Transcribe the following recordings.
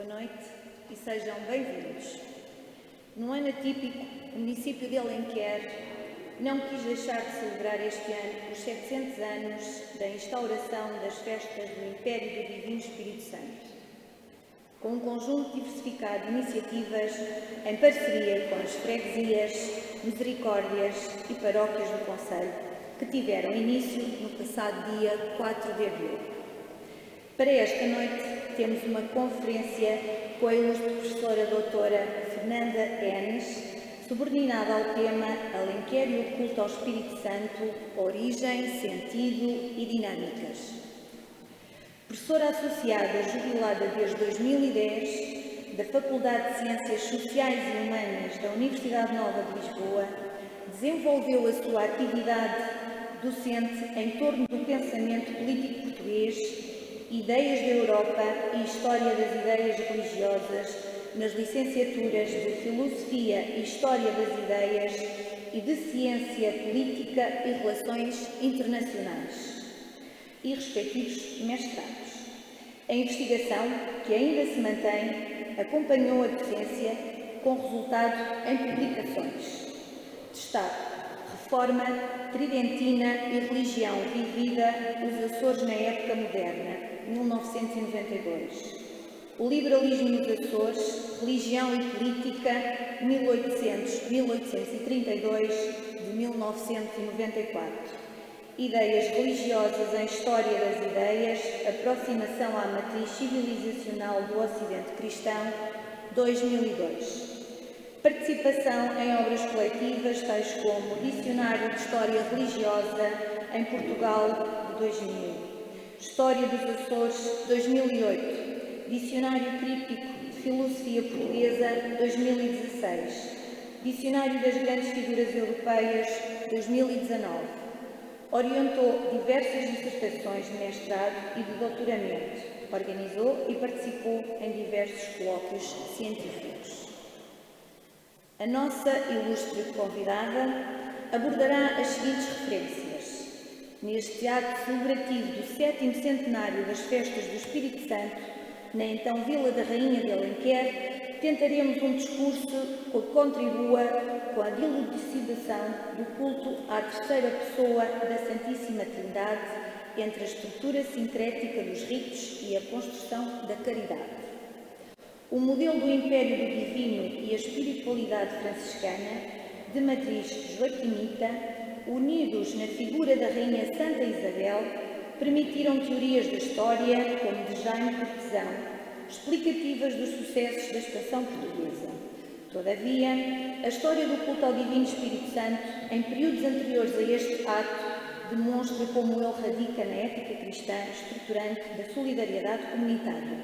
Boa noite e sejam bem-vindos. Num ano atípico, o município de Alenquer não quis deixar de celebrar este ano os 700 anos da instauração das festas do Império do Divino Espírito Santo, com um conjunto diversificado de iniciativas em parceria com as freguesias, misericórdias e paróquias do concelho, que tiveram início no passado dia 4 de abril. Para esta noite, temos uma conferência com a ilustre professora doutora Fernanda Enes, subordinada ao tema Alenquer e o culto ao Espírito Santo, origem, sentido e dinâmicas. Professora associada jubilada desde 2010 da Faculdade de Ciências Sociais e Humanas da Universidade Nova de Lisboa, desenvolveu a sua atividade docente em torno do pensamento político português, ideias da Europa e história das ideias religiosas nas licenciaturas de Filosofia e História das Ideias e de Ciência Política e Relações Internacionais e respectivos mestrados. A investigação, que ainda se mantém, acompanhou a docência com resultado em publicações. Destaque: Reforma Tridentina e Religião Vivida, os Açores na Época Moderna, 1992. O Liberalismo nos Açores, Religião e Política, 1800-1832, de 1994. Ideias religiosas em História das Ideias, Aproximação à Matriz Civilizacional do Ocidente Cristão, 2002. Participação em obras coletivas, tais como Dicionário de História Religiosa em Portugal, de 2000. História dos Açores, 2008. Dicionário Críptico de Filosofia Portuguesa, 2016. Dicionário das Grandes Figuras Europeias, 2019. Orientou diversas dissertações de mestrado e de doutoramento. Organizou e participou em diversos colóquios científicos. A nossa ilustre convidada abordará as seguintes referências. Neste ato celebrativo do 7º centenário das Festas do Espírito Santo, na então Vila da Rainha de Alenquer, tentaremos um discurso que contribua com a dilucidação do culto à terceira pessoa da Santíssima Trindade entre a estrutura sincrética dos ritos e a construção da caridade. O modelo do Império do Divino e a espiritualidade franciscana, de matriz joaquimita, unidos na figura da Rainha Santa Isabel, permitiram teorias da história, como de Jaime Cortesão, explicativas dos sucessos da expansão portuguesa. Todavia, a história do culto ao Divino Espírito Santo, em períodos anteriores a este ato, demonstra como ele radica na ética cristã estruturante da solidariedade comunitária.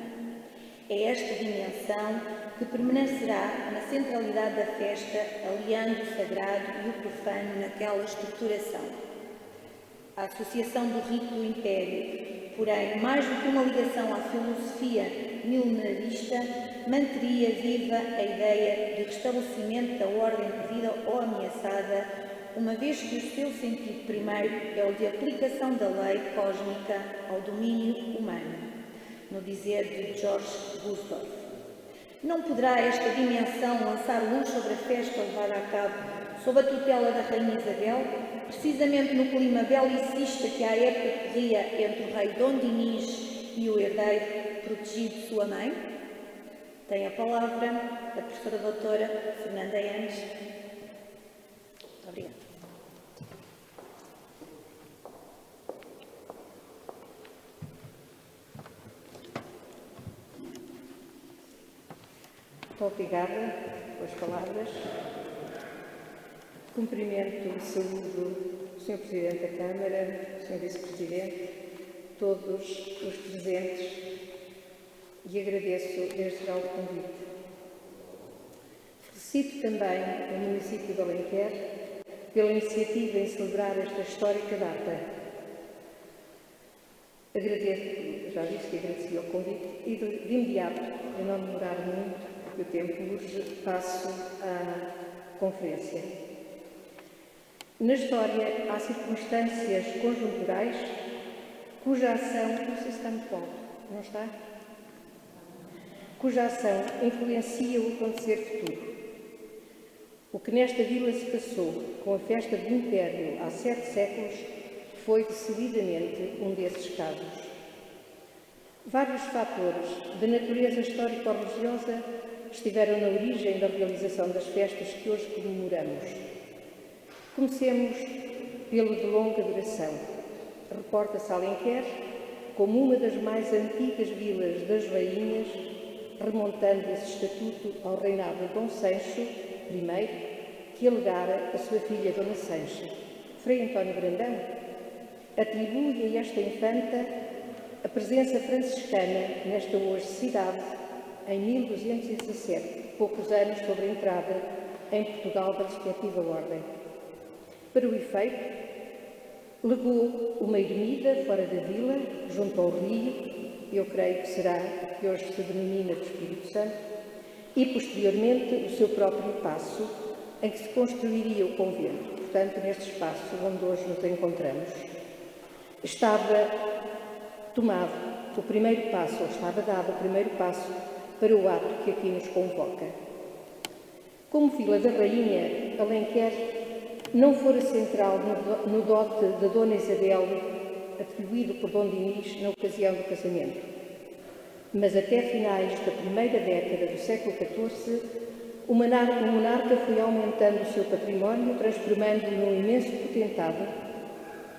É esta dimensão que permanecerá na centralidade da festa, aliando o sagrado e o profano naquela estruturação. A associação do rito do Império, porém, mais do que uma ligação à filosofia milenarista, manteria viva a ideia de restabelecimento da ordem perdida ou ameaçada, uma vez que o seu sentido primeiro é o de aplicação da lei cósmica ao domínio humano, no dizer de George Gusdorf. Não poderá esta dimensão lançar luz sobre a festa levada a cabo sob a tutela da Rainha Isabel, precisamente no clima belicista que à época corria entre o rei Dom Dinis e o herdeiro protegido de sua mãe? Tem a palavra a professora doutora Fernanda Enes. Muito obrigada. Muito obrigada pelas palavras. Cumprimento e saúdo o Sr. Presidente da Câmara, o Sr. Vice-Presidente, todos os presentes e agradeço desde já o convite. Felicito também o município de Alenquer pela iniciativa em celebrar esta histórica data. Agradeço, já disse que agradecia o convite e de imediato, para não demorar muito, o tempo urge, passo à conferência. Na história, há circunstâncias conjunturais cuja ação, não sei se está muito alto, não está? cuja ação influencia o acontecer futuro. O que nesta vila se passou com a festa do Império há 7 séculos foi decididamente um desses casos. Vários fatores de natureza histórico-religiosa estiveram na origem da realização das festas que hoje comemoramos. Comecemos pelo de longa duração. Reporta-se Alenquer como uma das mais antigas vilas das rainhas, remontando esse estatuto ao reinado de Dom Sancho I, que alegara a sua filha Dona Sancha. Frei António Brandão atribui a esta infanta a presença franciscana nesta hoje cidade em 1217, poucos anos sobre a entrada em Portugal da respectiva ordem. Para o efeito, legou uma ermida fora da vila, junto ao rio, eu creio que será o que hoje se denomina do Espírito Santo, e posteriormente o seu próprio paço, em que se construiria o convento, portanto, neste espaço onde hoje nos encontramos. Estava tomado o primeiro passo, ou estava dado o primeiro passo para o ato que aqui nos convoca. Como Vila da Rainha, Alenquer não fora central no dote da Dona Isabel, atribuído por Dom Dinis na ocasião do casamento. Mas até finais da primeira década do século XIV, o monarca foi aumentando o seu património, transformando-o num imenso potentado.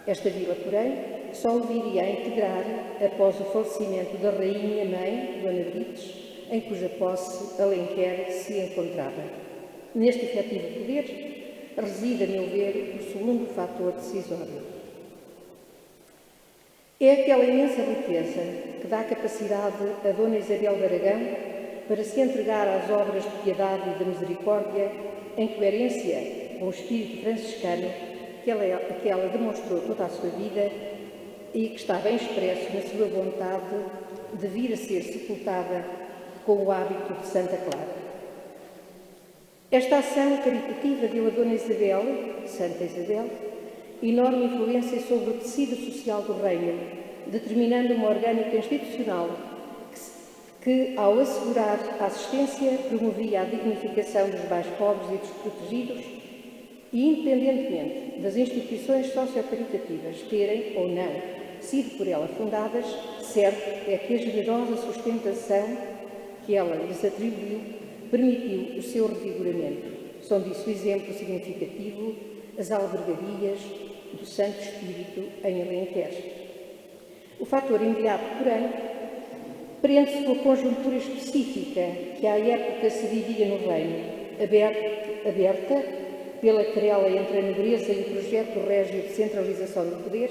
Esta vila, porém, só o viria a integrar após o falecimento da rainha-mãe, Dona Brites, em cuja posse Alenquer se encontrava. Neste efetivo poder reside, a meu ver, o segundo fator decisório. É aquela imensa riqueza que dá capacidade a Dona Isabel de Aragão para se entregar às obras de piedade e de misericórdia em coerência com o espírito franciscano que ela demonstrou toda a sua vida e que está bem expresso na sua vontade de vir a ser sepultada com o hábito de Santa Clara. Esta ação caritativa deu a Dona Isabel, Santa Isabel, enorme influência sobre o tecido social do reino, determinando uma orgânica institucional que, ao assegurar a assistência, promovia a dignificação dos mais pobres e desprotegidos e, independentemente das instituições sociocaritativas terem ou não sido por ela fundadas, certo é que a generosa sustentação que ela lhes atribuiu permitiu o seu revigoramento. São disso exemplo significativo as albergarias do Santo Espírito em Alenquer. O fator imediato, porém, prende-se com a conjuntura específica que à época se vivia no reino, aberta pela querela entre a nobreza e o projeto régio de centralização do poder,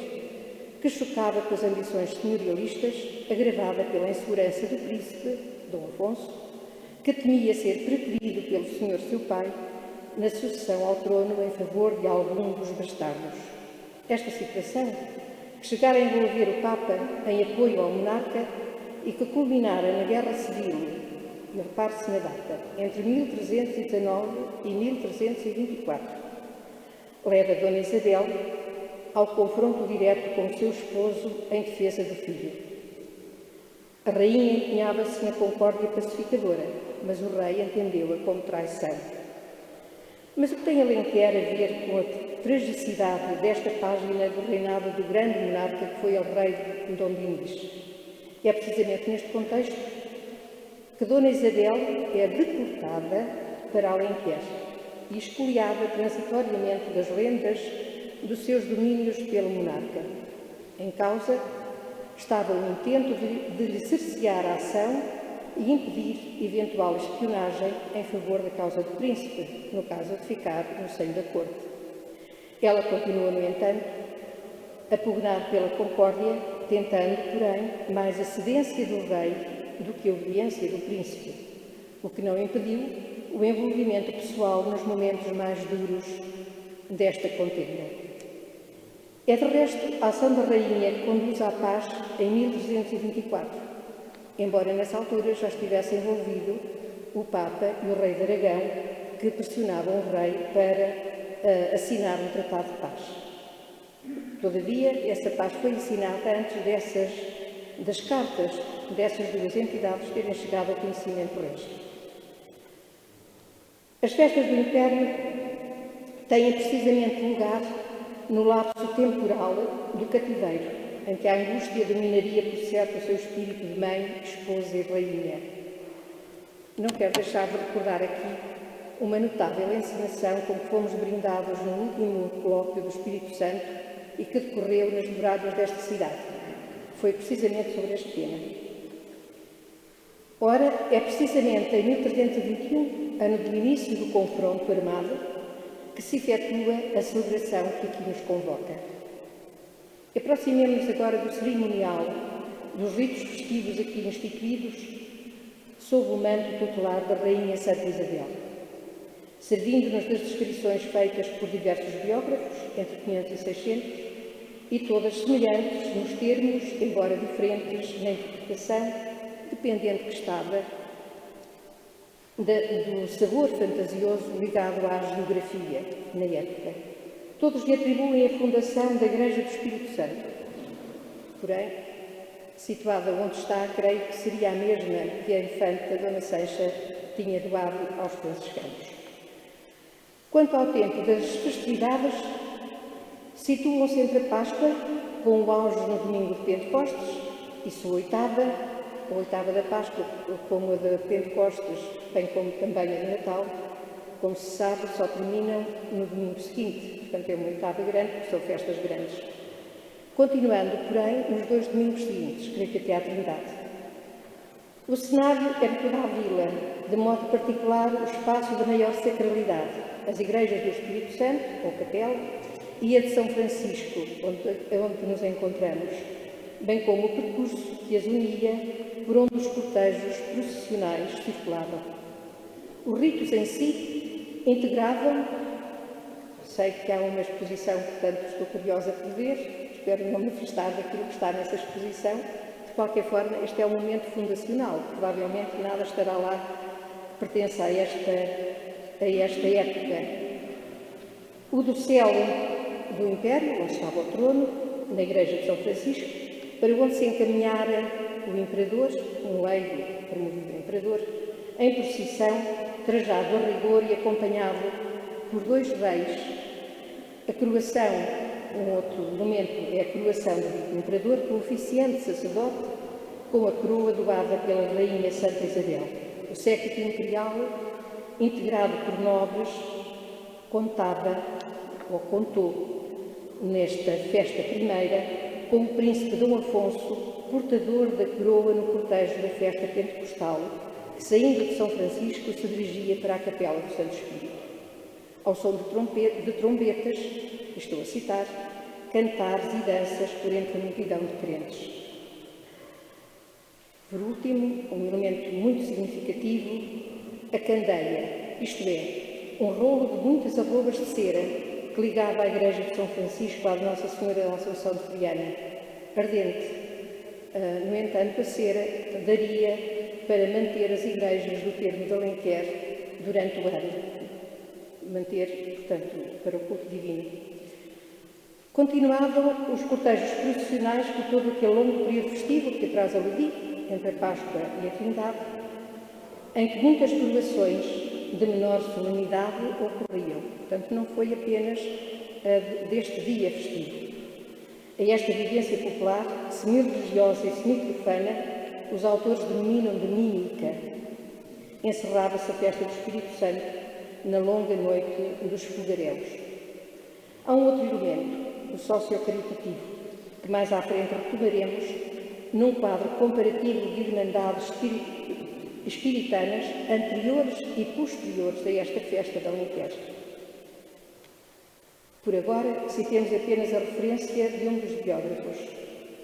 que chocava com as ambições senhorialistas, agravada pela insegurança do príncipe, Dom Afonso, que temia ser preterido pelo senhor seu pai na sucessão ao trono em favor de algum dos bastardos. Esta situação, que chegara a envolver o Papa em apoio ao monarca e que culminara na Guerra Civil, e repare-se na data, entre 1319 e 1324, leva Dona Isabel ao confronto direto com o seu esposo em defesa do filho. A rainha empenhava-se na concórdia pacificadora, mas o rei entendeu-a como traição. Mas o que tem Alenquer a ver com a tragicidade desta página do reinado do grande monarca que foi o rei Dom Dinis? E é precisamente neste contexto que Dona Isabel é deportada para Alenquer e expoliada transitoriamente das rendas dos seus domínios pelo monarca. Em causa estava o intento de lhe cercear a ação e impedir eventual espionagem em favor da causa do príncipe, no caso de ficar no seio da corte. Ela continua, no entanto, a pugnar pela concórdia, tentando, porém, mais a cedência do rei do que a obediência do príncipe, o que não impediu o envolvimento pessoal nos momentos mais duros desta contenda. É, de resto, a ação da rainha que conduz à paz em 1224, embora nessa altura já estivesse envolvido o Papa e o rei de Aragão, que pressionavam o rei para assinar um tratado de paz. Todavia, essa paz foi assinada antes das cartas dessas duas entidades terem chegado ao conhecimento do resto. As festas do Império têm precisamente lugar no lapso temporal do cativeiro, em que a angústia dominaria por certo o seu espírito de mãe, esposa e rainha. Não quero deixar de recordar aqui uma notável encenação com que fomos brindados no último colóquio do Espírito Santo e que decorreu nas moradas desta cidade. Foi precisamente sobre este tema. Ora, é precisamente em 1321, ano do início do confronto armado, que se efetua a celebração que aqui nos convoca. Aproximemo-nos agora do cerimonial, dos ritos festivos aqui instituídos, sob o manto tutelar da Rainha Santa Isabel, servindo-nos das descrições feitas por diversos biógrafos, entre 500 e 600, e todas semelhantes nos termos, embora diferentes na interpretação, dependendo que estava do sabor fantasioso ligado à geografia na época. Todos lhe atribuem a fundação da Igreja do Espírito Santo. Porém, situada onde está, creio que seria a mesma que a infanta Dona Sancha tinha doado aos franciscanos. Quanto ao tempo das festividades, situam-se entre a Páscoa, com o auge no domingo de Pentecostes, e sua a oitava da Páscoa, como a de Pentecostes, bem como também a de Natal, como se sabe, só terminam no domingo seguinte, portanto é uma oitava grande, porque são festas grandes. Continuando, porém, nos 2 domingos seguintes, creio que até à Trindade. O cenário é de toda a vila, de modo particular o espaço de maior sacralidade, as igrejas do Espírito Santo, ou capela, e a de São Francisco, onde nos encontramos, bem como o percurso que as unia por onde os cortejos processionais circulavam. Os ritos em si integravam, sei que há uma exposição, portanto estou curiosa por ver, espero não me afastar daquilo que está nessa exposição. De qualquer forma, este é um momento fundacional, provavelmente nada estará lá que pertença a esta época. O do céu do Império, onde estava o trono, na Igreja de São Francisco, para onde se encaminhara o imperador, um leigo promovido imperador, em procissão, trajado a rigor e acompanhado por 2 reis. A coroação, um outro momento, é a coroação do imperador pelo oficiante sacerdote, com a coroa doada pela Rainha Santa Isabel. O séquito imperial, integrado por nobres, contou nesta festa primeira com o príncipe Dom Afonso, portador da coroa no cortejo da festa pentecostal, que, saindo de São Francisco, se dirigia para a Capela do Santo Espírito. Ao som de trombetas, estou a citar, cantares e danças por entre a multidão de crentes. Por último, um elemento muito significativo, a candeia, isto é, um rolo de muitas arrobas de cera que ligava a Igreja de São Francisco à de Nossa Senhora da Assunção de Friana, ardente. No entanto, a cera daria para manter as igrejas do termo de Alenquer durante o ano. Manter, portanto, para o culto divino. Continuavam os cortejos processionais por todo aquele longo período festivo que atrás aludi, entre a Páscoa e a Trindade, em que muitas coroações de menor solenidade ocorriam. Portanto, não foi apenas deste dia festivo. A esta vivência popular, semi-religiosa e semi-profana, os autores denominam de mímica. Encerrava-se a festa do Espírito Santo na longa noite dos fogaréus. Há um outro elemento, o socio-caritativo, que mais à frente retomaremos num quadro comparativo de irmandades espiritanas anteriores e posteriores a esta festa da Alenquer. Por agora, citemos apenas a referência de um dos biógrafos,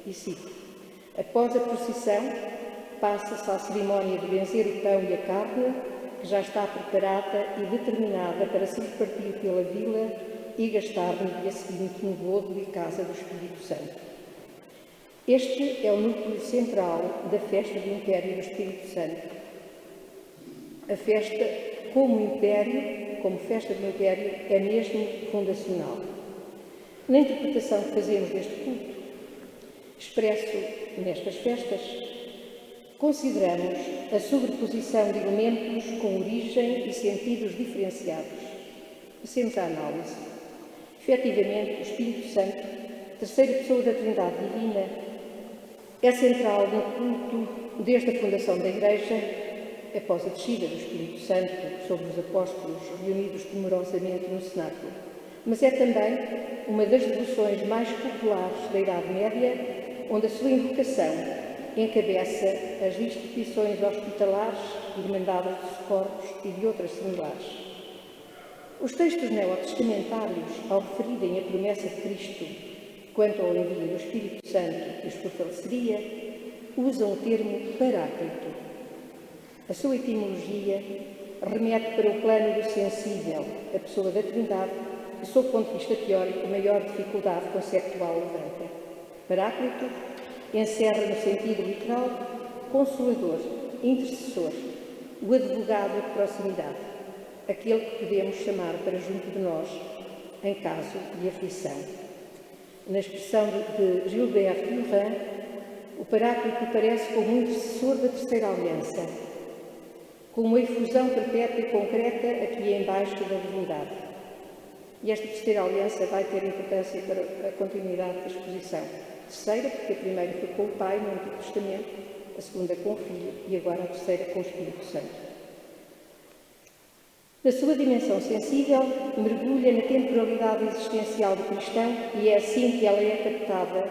e cito: após a procissão, passa-se à cerimónia de benzer o pão e a carne, que já está preparada e determinada para se repartir pela vila e gastar no dia seguinte no bodo e casa do Espírito Santo. Este é o núcleo central da festa do Império do Espírito Santo. A festa, como Império, como festa do Império, é mesmo fundacional. Na interpretação que fazemos deste culto, expresso nestas festas, consideramos a sobreposição de elementos com origem e sentidos diferenciados. Passemos à análise. Efetivamente, o Espírito Santo, terceira pessoa da Trindade Divina, é central no culto desde a fundação da Igreja, após a descida do Espírito Santo sobre os apóstolos reunidos temerosamente no cenáculo. Mas é também uma das devoções mais populares da Idade Média, onde a sua invocação encabeça as instituições hospitalares, irmandades de socorros e de outras similares. Os textos neotestamentários, ao referirem a promessa de Cristo quanto ao envio do Espírito Santo que os fortaleceria, usam o termo Paráclito. A sua etimologia remete para o plano do sensível, a pessoa da Trindade, que, sob o ponto de vista teórico, maior dificuldade conceptual levanta. Paráclito encerra no sentido literal consolador, intercessor, o advogado de proximidade, aquele que podemos chamar para junto de nós em caso de aflição. Na expressão de Gilbert Durand, o Paráclito aparece como um intercessor da terceira aliança, com uma efusão perpétua e concreta aqui embaixo da divindade. E esta terceira aliança vai ter importância para a continuidade da exposição. Terceira, porque a primeira foi com o Pai no Antigo Testamento, a segunda com o Filho e agora a terceira com o Espírito Santo. Na sua dimensão sensível, mergulha na temporalidade existencial do cristão e é assim que ela é captada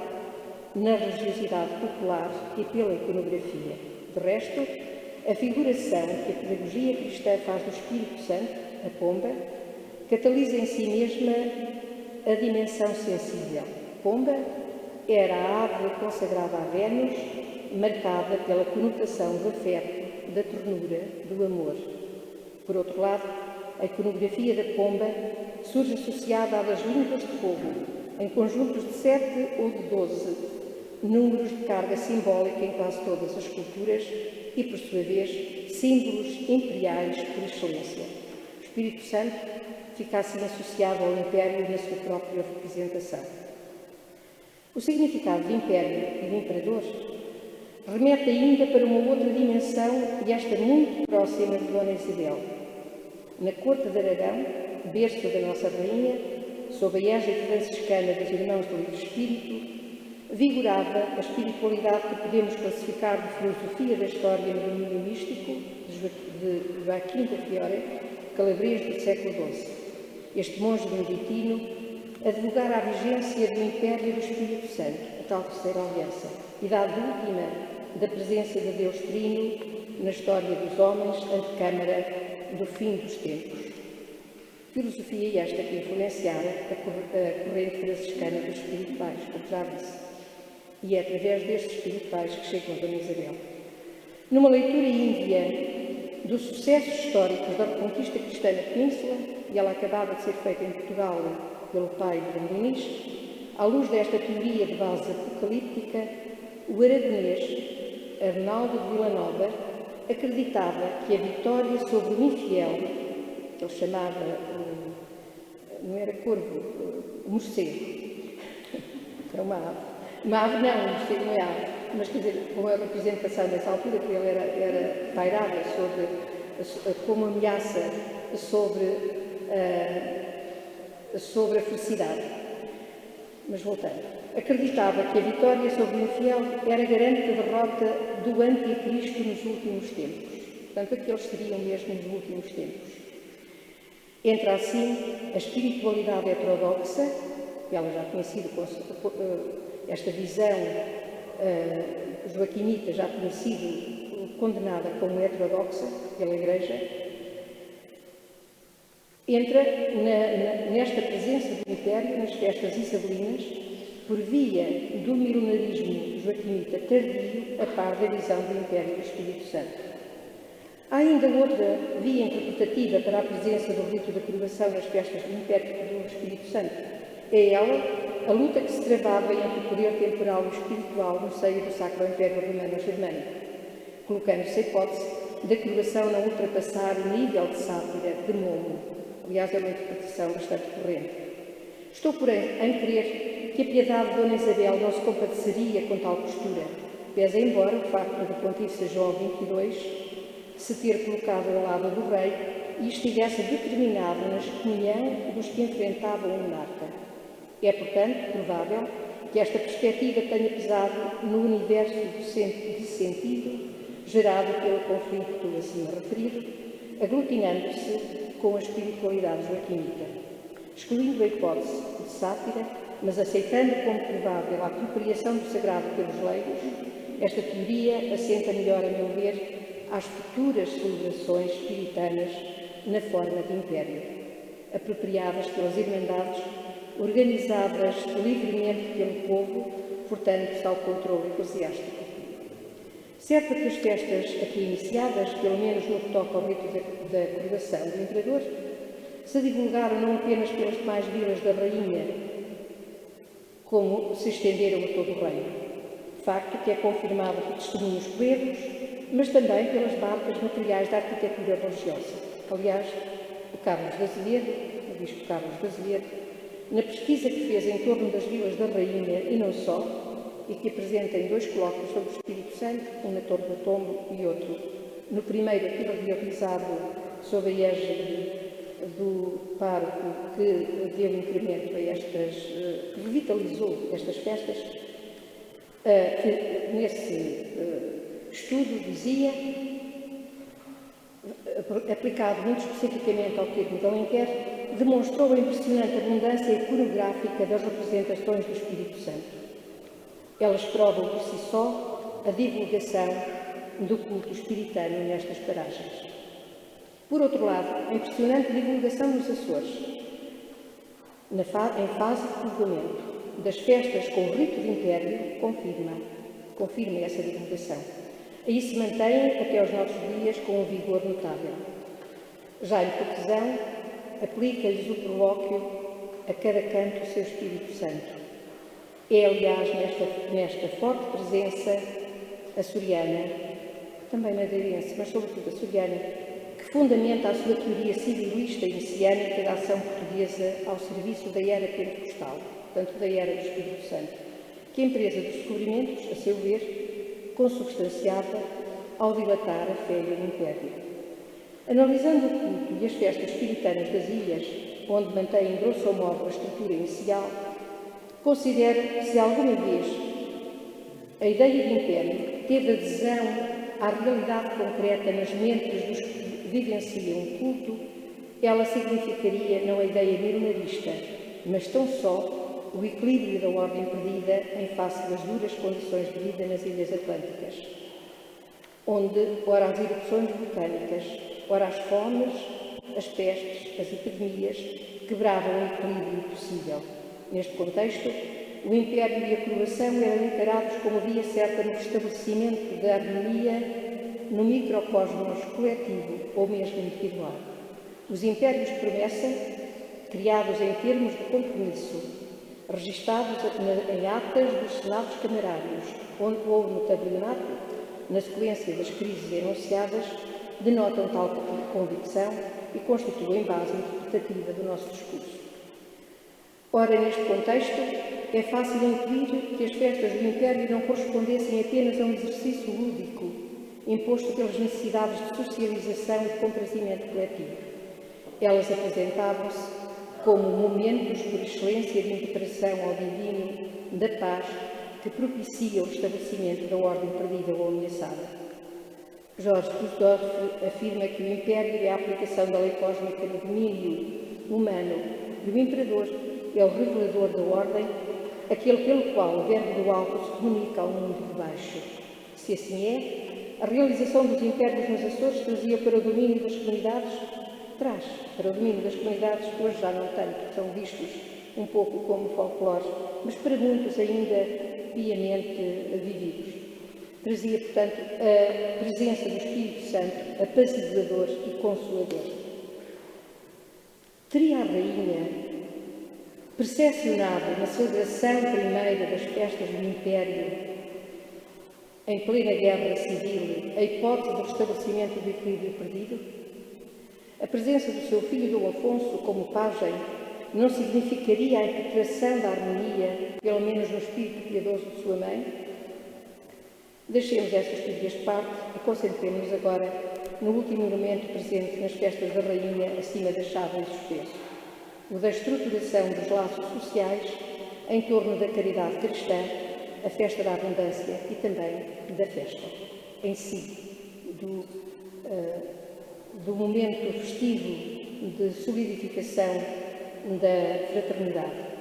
na religiosidade popular e pela iconografia. De resto, a figuração que a pedagogia cristã faz do Espírito Santo, a pomba, catalisa em si mesma a dimensão sensível. Pomba era a ave consagrada a Vênus, marcada pela conotação do afeto, da ternura, do amor. Por outro lado, a iconografia da pomba surge associada à das línguas de fogo, em conjuntos de 7 ou de 12 números de carga simbólica em quase todas as culturas e, por sua vez, símbolos imperiais por excelência. O Espírito Santo fica assim associado ao império na sua própria representação. O significado de império e de imperador remete ainda para uma outra dimensão e esta muito próxima de Dona Isabel. Na corte de Aragão, berço da nossa rainha, sob a égide franciscana dos Irmãos do Livre Espírito, vigorava a espiritualidade que podemos classificar de filosofia da história no domínio místico de Joaquim da Fiore, calabrês do século XII. Este monge beneditino advogara a vigência do império do Espírito Santo, a tal terceira aliança, idade última da presença de Deus Trino na história dos homens, antecâmara do fim dos tempos. Filosofia esta que influenciara a corrente franciscana dos espirituais, como já disse. E é através destes espirituais que chegam a Dona Isabel. Numa leitura índia dos sucessos históricos da reconquista cristã na Península, e ela acabava de ser feita em Portugal pelo pai de Dom Dinis, à luz desta teoria de base apocalíptica, o aragonês Arnaldo de Villanova acreditava que a vitória sobre o infiel, que ele chamava, não era corvo, morcego, é uma ave. Uma ave não, um morcego não é ave, mas quer dizer, com a representação nessa altura, que ele era pairada como ameaça sobre a felicidade. Mas voltando. Acreditava que a vitória sobre o infiel era garante da derrota do anticristo nos últimos tempos. Portanto, aqueles seriam mesmo nos últimos tempos. Entra assim a espiritualidade heterodoxa, que ela já tinha sido, esta visão joaquimita já tinha sido condenada como heterodoxa pela Igreja, entra nesta presença do império nas festas isabelinas por via do milenarismo joaquimita tardio a par da visão do império do Espírito Santo. Há ainda outra via interpretativa para a presença do rito da coroação nas festas do império do Espírito Santo. É ela a luta que se travava entre o poder temporal e espiritual no seio do Sacro Império Romano-Germânico, colocando-se a hipótese da coroação não ultrapassar o nível de sátira, de Momo. Aliás, é uma interpretação bastante corrente. Estou, porém, em crer que a piedade de Dona Isabel não se compadeceria com tal postura, pese embora o facto do Pontífice João XXII se ter colocado ao lado do rei e estivesse determinado na excomunhão dos que enfrentavam o monarca. É, portanto, provável que esta perspectiva tenha pesado no universo de sentido gerado pelo conflito acima referido, aglutinando-se com a espiritualidade joaquínita, excluindo a hipótese de sátira, mas aceitando como provável a apropriação do sagrado pelos leigos. Esta teoria assenta melhor, a meu ver, às futuras celebrações espiritanas na forma de império, apropriadas pelas Irmandades, organizadas livremente pelo povo, portando-se ao controle eclesiástico. Certo que as festas aqui iniciadas, pelo menos no que toca ao rito da coroação do Imperador, se divulgaram não apenas pelas demais vilas da Rainha, como se estenderam a todo o reino. Facto que é confirmado por testemunhos plebos, mas também pelas marcas materiais da arquitetura religiosa. Aliás, o bispo Carlos de Azevedo, na pesquisa que fez em torno das vilas da Rainha e não só, e que apresenta em 2 colóquios sobre o Espírito Santo, um na Torre do Tombo e outro, no primeiro aquilo realizado sob a égide do pároco que deu incremento a que revitalizou estas festas, que nesse estudo dizia, aplicado muito especificamente ao termo de Alenquer, demonstrou a impressionante abundância iconográfica das representações do Espírito Santo. Elas provam por si só a divulgação do culto espiritano nestas paragens. Por outro lado, a impressionante divulgação nos Açores, em fase de povoamento, das festas com o rito de império, confirma essa divulgação. Aí se mantém até aos nossos dias com um vigor notável. Já em Cortesão, aplica-lhes o prolóquio a cada canto o seu Espírito Santo. É, aliás, nesta forte presença açoriana, também madeirense, mas sobretudo açoriana, que fundamenta a sua teoria civilista e messiânica da ação portuguesa ao serviço da era pentecostal, portanto da era do Espírito Santo, que a empresa dos descobrimentos, a seu ver, consubstanciava ao dilatar a fé e o império. Analisando o culto e as festas espiritanas das ilhas, onde mantém grosso modo a estrutura inicial, considero que se alguma vez a ideia de império teve adesão à realidade concreta nas mentes dos que vivenciam o culto, ela significaria não a ideia milenarista, mas tão só o equilíbrio da ordem perdida em face das duras condições de vida nas Ilhas Atlânticas, onde, ora as erupções vulcânicas, ora as fomes, as pestes, as epidemias, quebravam o equilíbrio possível. Neste contexto, o império e a coroação eram encarados como via certa no restabelecimento da harmonia no microcosmos coletivo ou mesmo individual. Os impérios de promessa, criados em termos de compromisso, registados em atas dos senados camarários, onde houve no tabelionato, na sequência das crises enunciadas, denotam tal convicção e constituem base interpretativa do nosso discurso. Ora, neste contexto, é fácil intuir que as festas do Império não correspondessem apenas a um exercício lúdico, imposto pelas necessidades de socialização e de comprazimento coletivo. Elas apresentavam-se como momentos por excelência de integração ao divino, da paz, que propicia o restabelecimento da ordem perdida ou ameaçada. Jorge Cusdorf afirma que o Império é a aplicação da lei cósmica no domínio humano e o Imperador é o revelador da ordem, aquele pelo qual o verbo do alto se comunica ao mundo de baixo. Se assim é, a realização dos impérios nos Açores trazia para o domínio das comunidades, que hoje já não tanto, são vistos um pouco como folclore, mas para muitos ainda piamente vividos. Trazia, portanto, a presença do Espírito Santo, apaziguador e consolador. Teria a Rainha percepcionado na celebração primeira das festas do Império, em plena guerra civil, a hipótese do restabelecimento do equilíbrio perdido? A presença do seu filho Dom Afonso como pajem não significaria a impetração da harmonia, pelo menos no espírito piedoso de sua mãe? Deixemos essas teorias de parte e concentremos-nos agora no último elemento presente nas festas da Rainha acima da chave e suspenso, o da estruturação dos laços sociais em torno da caridade cristã, a festa da abundância e também da festa em si, do momento festivo de solidificação da fraternidade.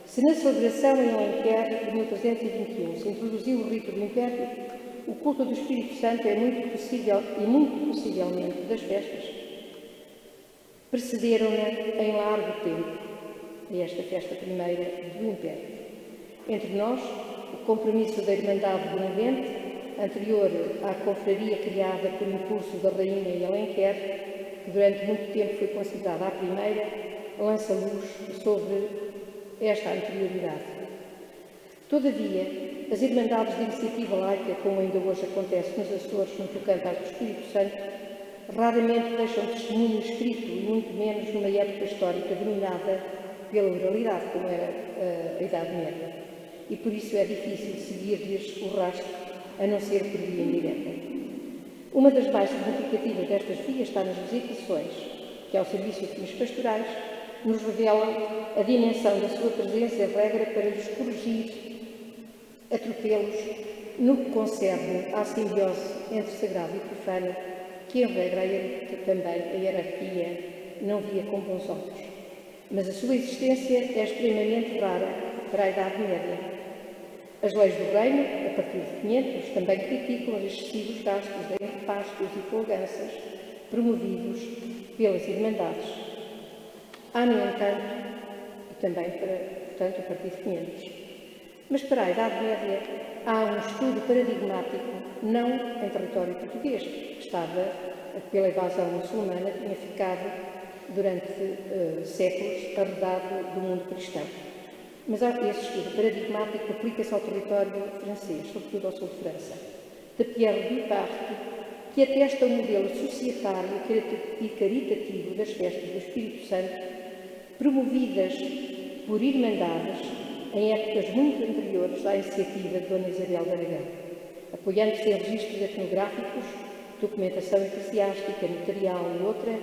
Se na celebração em Alenquer de 1321 se introduziu o rito do Império, o culto do Espírito Santo é muito possivelmente das festas precederam-na em largo tempo, a esta festa primeira do Império. Entre nós, o compromisso da Irmandade Benavente, anterior à confraria criada por impulso da Rainha em Alenquer, que durante muito tempo foi considerada a primeira, lança luz sobre esta anterioridade. Todavia, as Irmandades de Iniciativa Laica, como ainda hoje acontece nos Açores no tocante ao Espírito Santo, raramente deixam testemunho escrito e muito menos numa época histórica dominada pela oralidade, como era a Idade Média. E por isso é difícil seguir-lhes o rastro, a não ser por via indireta. Uma das mais significativas destas vias está nas visitações, que ao serviço de fins pastorais nos revelam a dimensão da sua presença e regra para lhes corrigir atropelos no que concerne à simbiose entre sagrado e profano, que em regra também a hierarquia não via com bons olhos. Mas a sua existência é extremamente rara para a Idade Média. As leis do reino, a partir de 500, também criticam os excessivos gastos em repastos e folganças promovidos pelas Irmandades. Há, no entanto, e também portanto, a partir de 500. Mas para a Idade Média há um estudo paradigmático, não em território português, que estava, pela invasão muçulmana, tinha ficado durante séculos arredado do mundo cristão. Mas esse estudo paradigmático aplica-se ao território francês, sobretudo ao sul de França, de Pierre Duparc, que atesta o modelo societário e caritativo das festas do Espírito Santo, promovidas por irmandades em épocas muito anteriores à iniciativa de Dona Isabel de Aragão, apoiando-se em registros etnográficos, documentação eclesiástica, notarial e outra,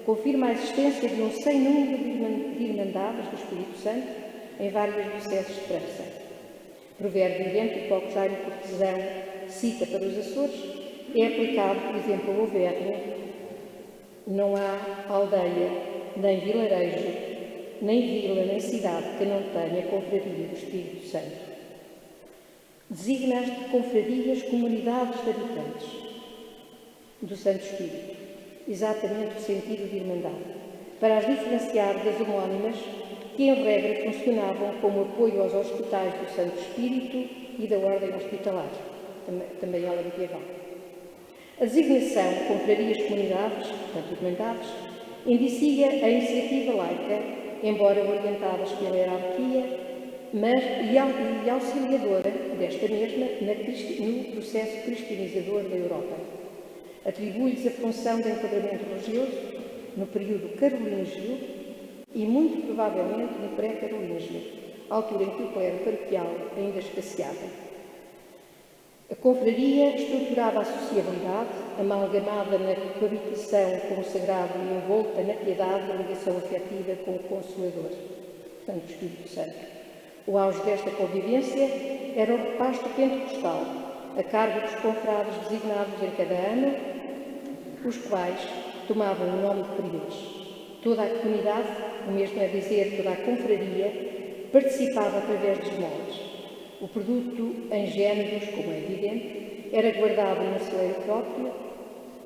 confirma a existência de um sem número de irmandades do Espírito Santo em várias dioceses de França. Provérbio idêntico ao que Jaime Cortesão cita para os Açores é aplicado, por exemplo, ao Auvergne. Não há aldeia, nem vilarejo, nem vila, nem cidade que não tenha confraria do Espírito Santo. Designa as confrarias comunidades de habitantes do Santo Espírito, exatamente o sentido de irmandade, para as diferenciar das homónimas que, em regra, funcionavam como apoio aos hospitais do Santo Espírito e da Ordem Hospitalar, também ela medieval. A designação confrarias comunidades, portanto irmandades, indicia a iniciativa laica, embora orientadas pela hierarquia, mas e auxiliadora desta mesma no processo cristianizador da Europa. Atribui-lhes a função de enquadramento religioso no período carolíngio e, muito provavelmente, no pré-carolíngio, altura em que o clero paroquial ainda escasseava. A confraria estruturava a sociabilidade, amalgamada na coabitação com o sagrado e envolta na piedade da ligação afetiva com o Consolador, portanto, o Espírito Santo. O auge desta convivência era o repasto pentecostal, a cargo dos confrades designados em cada ano, os quais tomavam o nome de priores. Toda a comunidade, o mesmo é dizer, toda a confraria, participava através de esmolas. O produto em géneros, como é evidente, era guardado no celeiro próprio,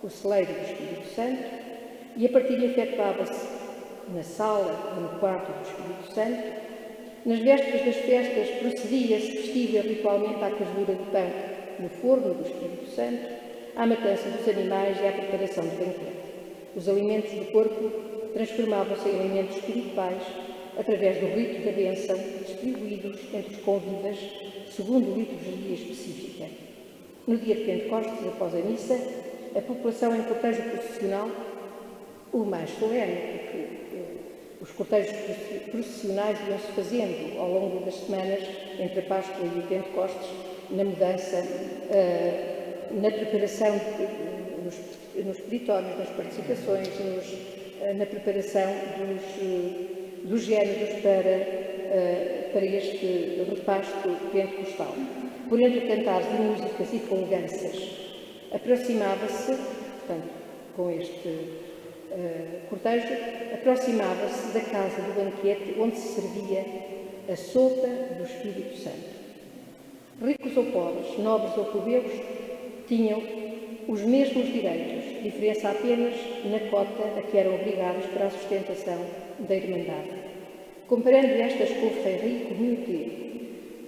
o celeiro do Espírito Santo, e a partilha efetuava-se na sala, no quarto do Espírito Santo. Nas vésperas das festas procedia-se festivo e ritualmente à casura do pão no forno do Espírito Santo, à matança dos animais e à preparação do banquete. Os alimentos do corpo transformavam-se em alimentos espirituais através do rito da bênção, distribuídos entre os convivas, segundo liturgia específica. No dia de Pentecostes, após a missa, a população em cortejo processional, o mais solene, porque Os cortejos processionais iam-se fazendo ao longo das semanas, entre a Páscoa e o Pentecostes, na mudança, na preparação nos peditórios, nas participações, na preparação dos géneros para este repasto pentecostal. Por entre cantares e músicas e folganças, aproximava-se, portanto, com este cortejo, aproximava-se da casa do banquete onde se servia a sopa do Espírito Santo. Ricos ou pobres, nobres ou plebeus, tinham os mesmos direitos, diferença apenas na cota a que eram obrigados para a sustentação da Irmandade. Comparando estas com o Ferri e Communauté,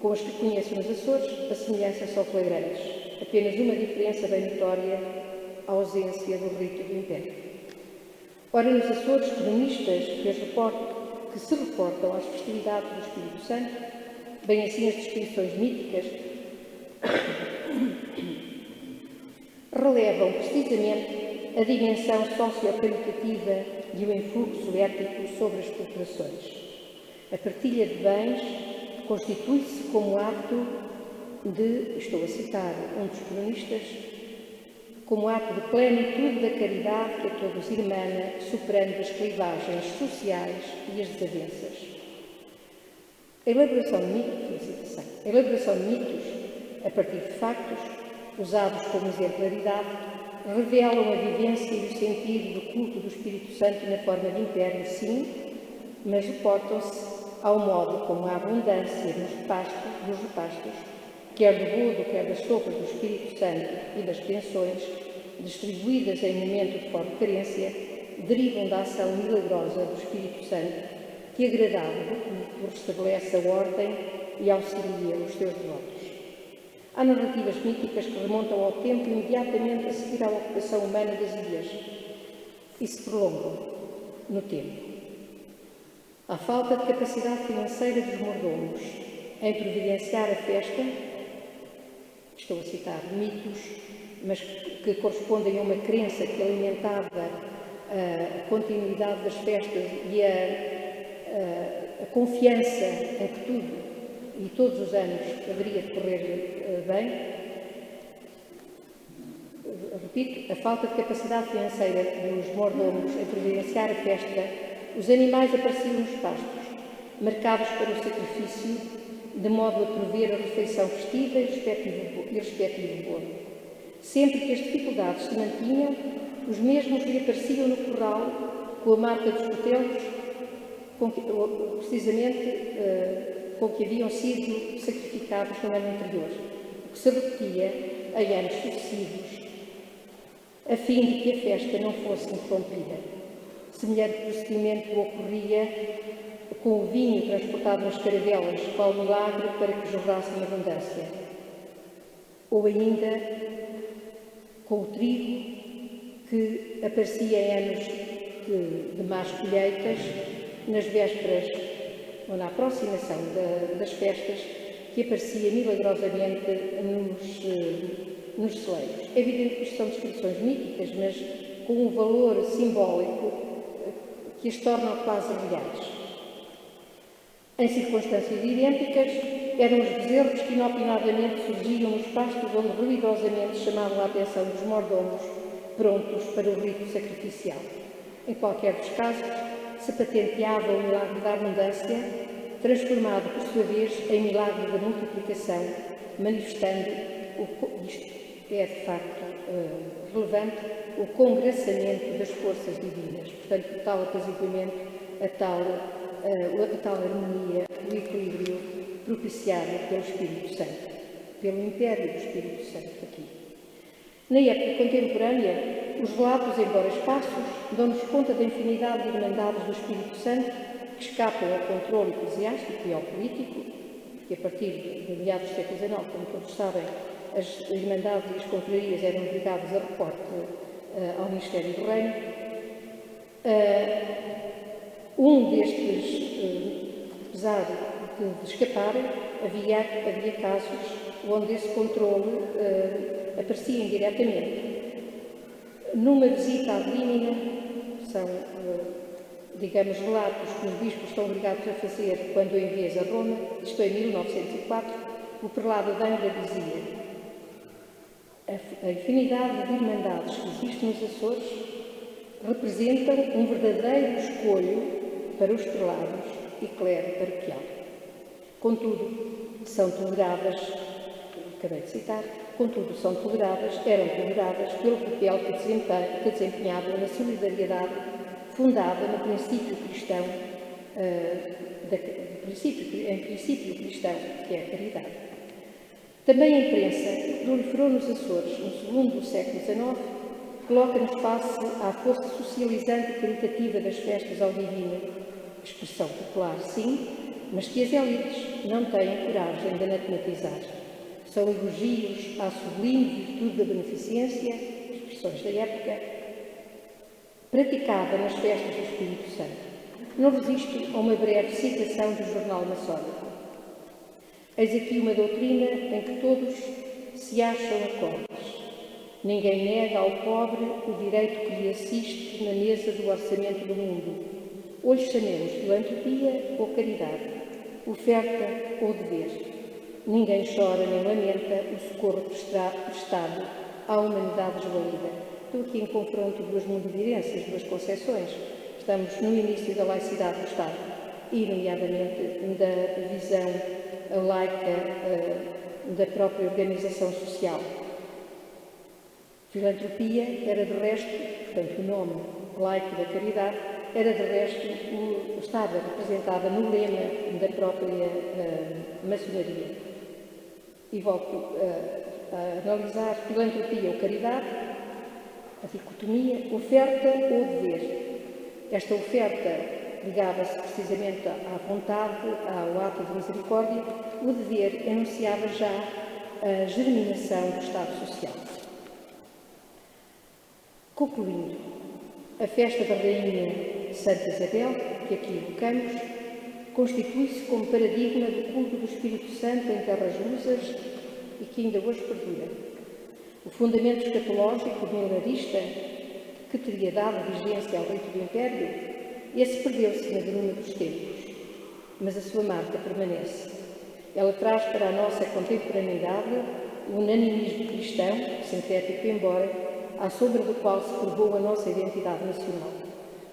com as que conheço nos Açores, as semelhanças são flagrantes. Apenas uma diferença bem notória, a ausência do rito do Império. Ora, nos Açores, cronistas que se reportam às festividades do Espírito Santo, bem assim as descrições míticas, relevam precisamente a dimensão sociocaritativa e o influxo ético sobre as populações. A partilha de bens constitui-se como ato de, estou a citar um dos cronistas, como ato de plenitude da caridade que a todos irmana, superando as clivagens sociais e as desavenças. A elaboração de mitos, a partir de factos, usados como exemplaridade, revelam a vivência e o sentido do culto do Espírito Santo na forma de império, sim, mas reportam-se ao modo como a abundância dos repastos, quer do godo, quer das sopas do Espírito Santo e das pensões, distribuídas em momento de forte carência, derivam da ação milagrosa do Espírito Santo, que, agradado do culto, restabelece a ordem e auxilia os seus devotos. Há narrativas míticas que remontam ao tempo imediatamente a seguir à ocupação humana das ilhas e se prolongam no tempo. A falta de capacidade financeira dos mordomos em providenciar a festa, estou a citar mitos, mas que correspondem a uma crença que alimentava a continuidade das festas e a confiança em que tudo e todos os anos haveria de correr bem. Repito, a falta de capacidade financeira dos mordomos em providenciar a festa, os animais apareciam nos pastos, marcados para o sacrifício, de modo a prover a refeição festiva e respectivo bolo. Sempre que as dificuldades se mantinham, os mesmos reapareciam no corral com a marca dos cotelos, precisamente com que haviam sido sacrificados no ano anterior, o que se repetia em anos sucessivos, a fim de que a festa não fosse interrompida. Semelhante procedimento ocorria com o vinho transportado nas caravelas, qual milagre para que jorrasse em abundância. Ou ainda com o trigo, que aparecia em anos de más colheitas, nas vésperas ou na aproximação das festas, que aparecia milagrosamente nos celeiros. É evidente que isto são descrições míticas, mas com um valor simbólico que as tornam quase reais. Em circunstâncias idênticas, eram os bezerros que inopinadamente surgiam nos pastos onde ruidosamente chamavam a atenção dos mordomos, prontos para o rito sacrificial. Em qualquer dos casos, se patenteava o milagre da abundância, transformado, por sua vez, em milagre da multiplicação, manifestando, isto é de facto relevante, o congraçamento das forças divinas. Portanto, o tal apaziguamento, a tal harmonia, o equilíbrio propiciado pelo Espírito Santo, pelo império do Espírito Santo aqui. Na época contemporânea, os relatos, embora escassos, dão-nos conta da infinidade de irmandades do Espírito Santo que escapam ao controle eclesiástico e ao político, porque a partir de meados do século XIX, como todos sabem, as irmandades e as confrarias eram obrigadas a reporte ao Ministério do Reino. Um destes, apesar de escapar, havia casos onde esse controle aparecia indiretamente. Numa visita à Grímina, são digamos, relatos que os bispos estão obrigados a fazer quando envias a Roma, isto é, em 1904, o prelado de Angra dizia: a infinidade de irmandades que existe nos Açores representam um verdadeiro escolho para os prelados e clero paroquial. Contudo, são toleradas, acabei de citar, eram toleradas pelo papel que desempenhavam na solidariedade fundada no princípio cristão, em princípio cristão, que é a caridade. Também a imprensa, que proliferou nos Açores no segundo século XIX, coloca-nos face à força socializante e caritativa das festas ao divino, expressão popular, sim, mas que as elites não têm coragem de anatematizar. São elogios à sublime virtude da beneficência, expressões da época, praticada nas festas do Espírito Santo. Não resisto a uma breve citação do jornal maçónico. Eis aqui uma doutrina em que todos se acham acordes. Ninguém nega ao pobre o direito que lhe assiste na mesa do orçamento do mundo. Ou lhe chamemos filantropia ou caridade, oferta ou dever. Ninguém chora nem lamenta o socorro prestado à humanidade desvalida. Estou aqui em confronto duas mundivirências, duas concepções. Estamos no início da laicidade do Estado e, nomeadamente, da visão laica da própria organização social. Filantropia era, de resto, portanto, o nome laico da caridade, era, de resto, estava representada no lema da própria maçonaria. E volto a analisar filantropia ou caridade, a dicotomia, oferta ou dever. Esta oferta ligava-se precisamente à vontade, ao ato de misericórdia. O dever enunciava já a germinação do Estado Social. Concluindo, a festa da Rainha Santa Isabel, que aqui evocamos, constitui-se como paradigma do culto do Espírito Santo em terras lusas e que ainda hoje perdura. O fundamento escatológico milenarista que teria dado vigência ao rito do Império, esse perdeu-se na bruma dos tempos, mas a sua marca permanece. Ela traz para a nossa contemporaneidade o unanimismo cristão, sincrético embora, à sombra do qual se curvou a nossa identidade nacional.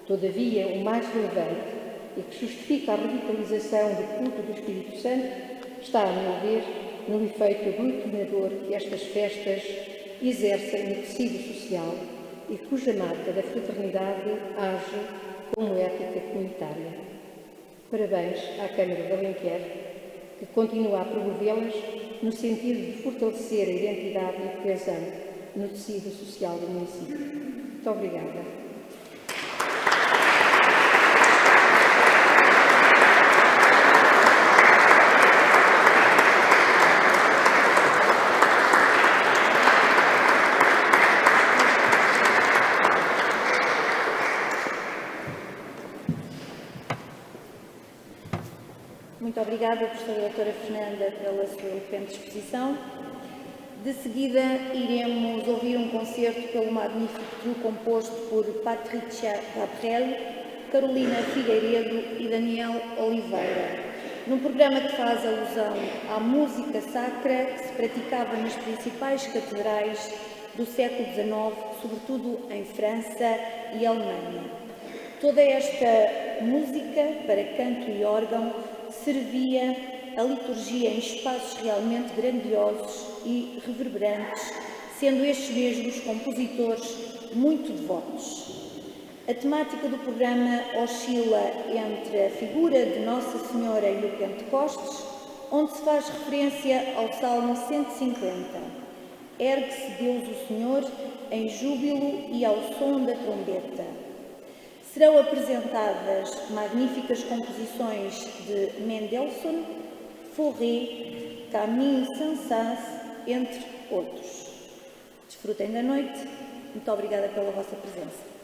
Todavia, o mais relevante e que justifica a revitalização do culto do Espírito Santo está, a meu ver, no efeito aglutinador que estas festas exercem no tecido social e cuja marca da fraternidade age como ética comunitária. Parabéns à Câmara de Alenquer, que continua a promovê-las no sentido de fortalecer a identidade e a coesão no tecido social do município. Muito obrigada. Muito obrigada, professora doutora Fernanda, pela sua eloquente exposição. De seguida, iremos ouvir um concerto pelo magnífico trio composto por Patricia Gabriel, Carolina Figueiredo e Daniel Oliveira, num programa que faz alusão à música sacra que se praticava nas principais catedrais do século XIX, sobretudo em França e Alemanha. Toda esta música para canto e órgão servia a liturgia em espaços realmente grandiosos e reverberantes, sendo estes mesmos compositores muito devotos. A temática do programa oscila entre a figura de Nossa Senhora e o Pentecostes, onde se faz referência ao Salmo 150. Ergue-se Deus o Senhor em júbilo e ao som da trombeta. Serão apresentadas magníficas composições de Mendelssohn, Fauré, Camille Saint-Saëns, entre outros. Desfrutem da noite. Muito obrigada pela vossa presença.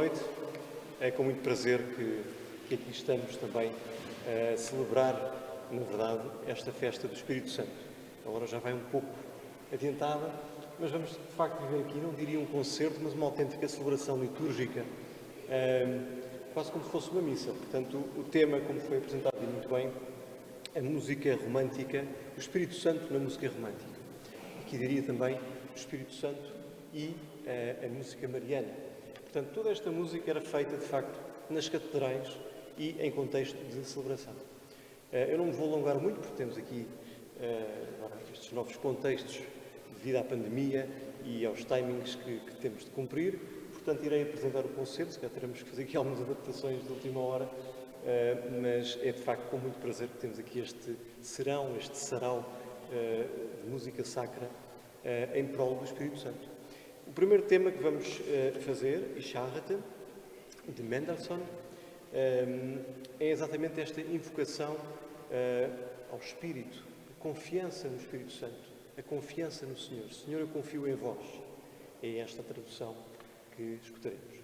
noite. É com muito prazer que aqui estamos também a celebrar, na verdade, esta festa do Espírito Santo. A hora já vai um pouco adiantada, mas vamos de facto viver aqui, não diria um concerto, mas uma autêntica celebração litúrgica, quase como se fosse uma missa. Portanto, o tema, como foi apresentado muito bem, a música romântica, o Espírito Santo na música romântica. Aqui diria também o Espírito Santo e a música mariana. Portanto, toda esta música era feita, de facto, nas catedrais e em contexto de celebração. Eu não me vou alongar muito, porque temos aqui agora estes novos contextos devido à pandemia e aos timings que temos de cumprir. Portanto, irei apresentar o concerto, se calhar teremos que fazer aqui algumas adaptações de última hora, mas é de facto com muito prazer que temos aqui este serão, este sarau de música sacra em prol do Espírito Santo. O primeiro tema que vamos fazer, Ich harrete, de Mendelssohn, é exatamente esta invocação ao Espírito, a confiança no Espírito Santo, a confiança no Senhor. Senhor, eu confio em vós. É esta a tradução que escutaremos.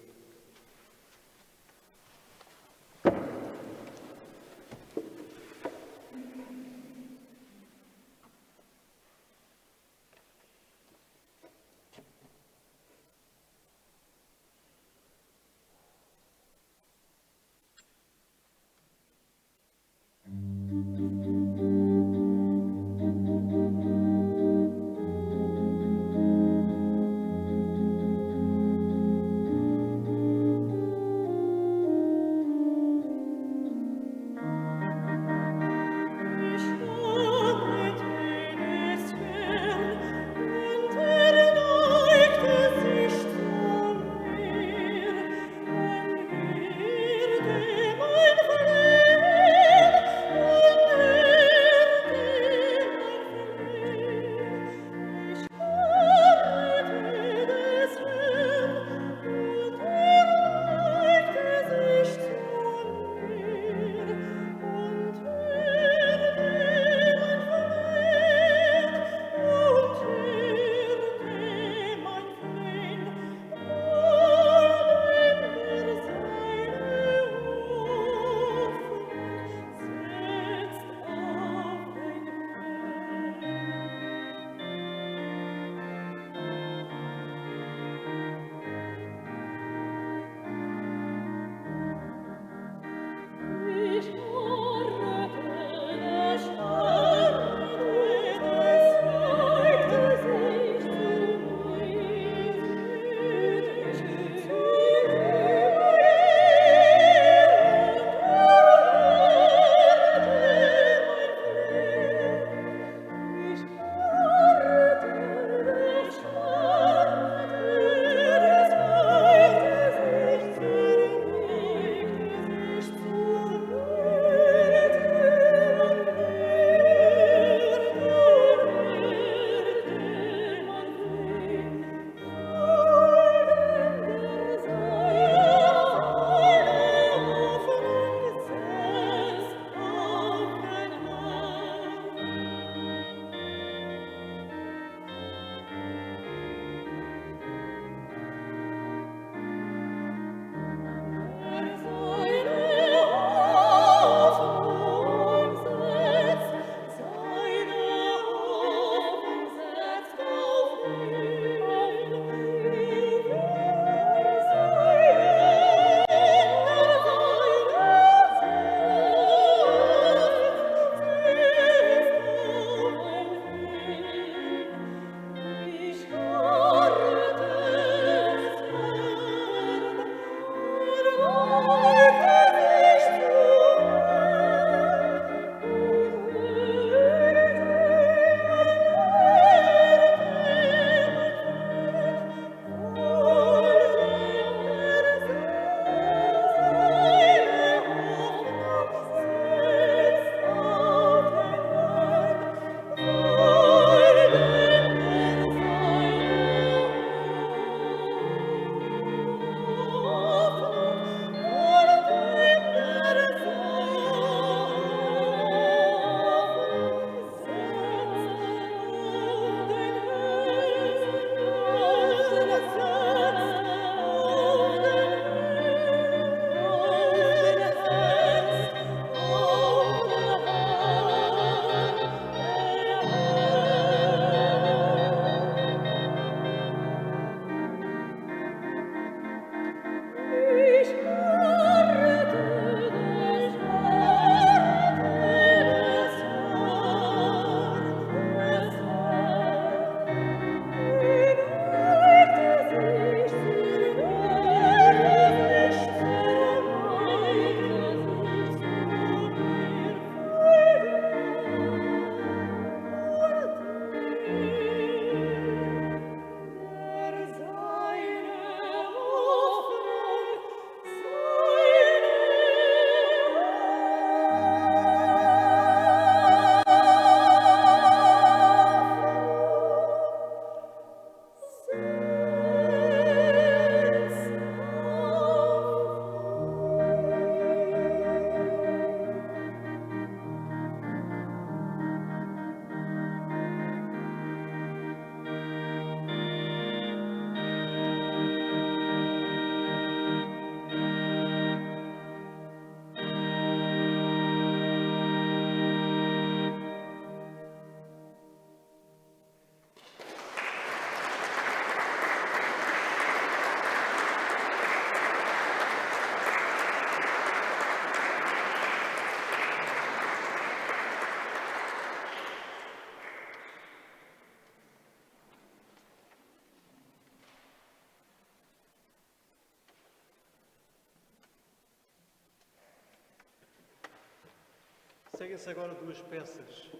Seguem-se agora duas peças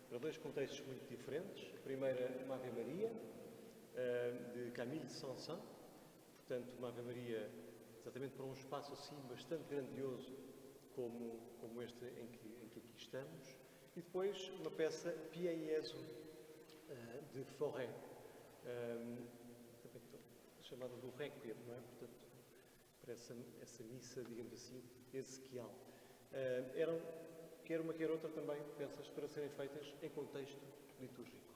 para dois contextos muito diferentes. A primeira, uma Ave Maria, de Camille Saint-Saëns, portanto, uma Ave Maria exatamente para um espaço assim bastante grandioso como este em que aqui estamos. E depois uma peça Pia Jesu, de Fauré, também chamada do Requiem, não é? Portanto, para essa missa, digamos assim, ezequial. Eram, quer uma quer outra também, peças para serem feitas em contexto litúrgico.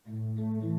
Grazie.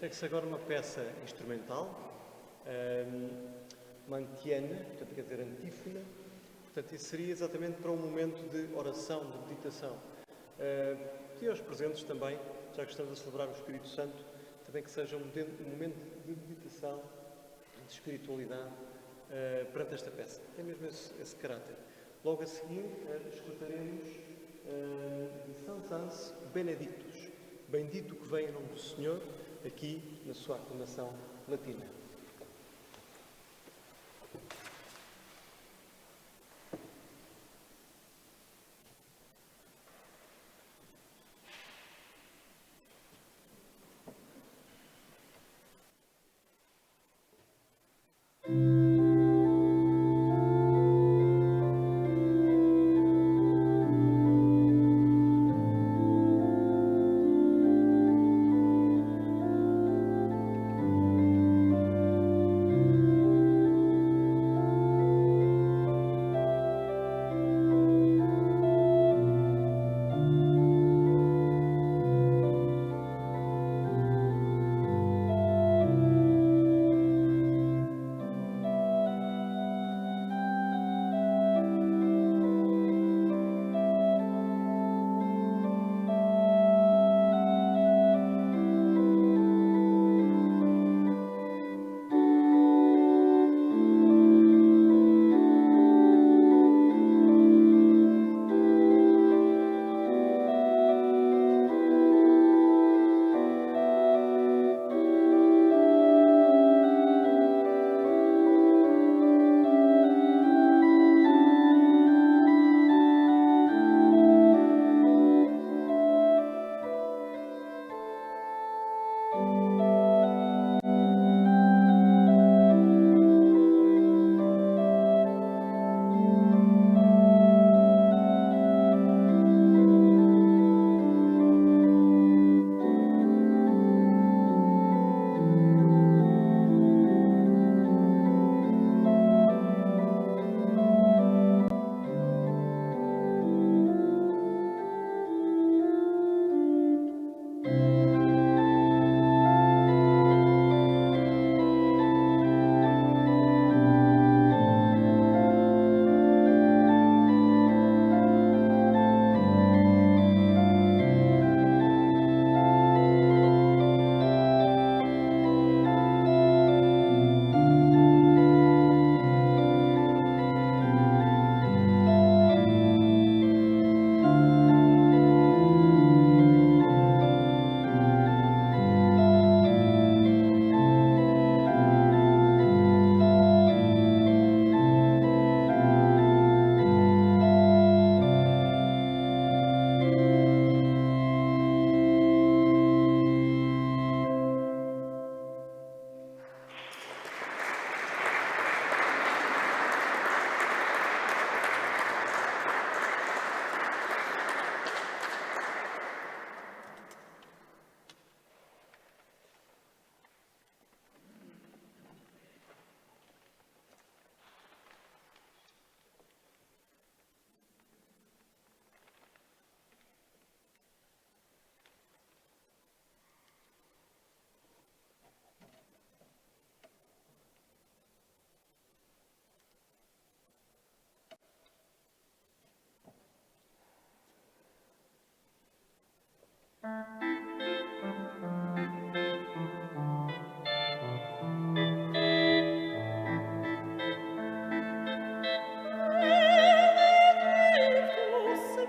segue-se agora uma peça instrumental, mantiana, portanto quer dizer antífona. Portanto, isso seria exatamente para um momento de oração, de meditação. E aos presentes também, já que estamos a celebrar o Espírito Santo, também que seja um momento de meditação, de espiritualidade perante esta peça. Tem mesmo esse caráter. Logo a seguir, escutaremos de Saint-Saëns Benedictus, bendito que vem em nome do Senhor, aqui na sua aclamação latina.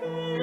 Domine,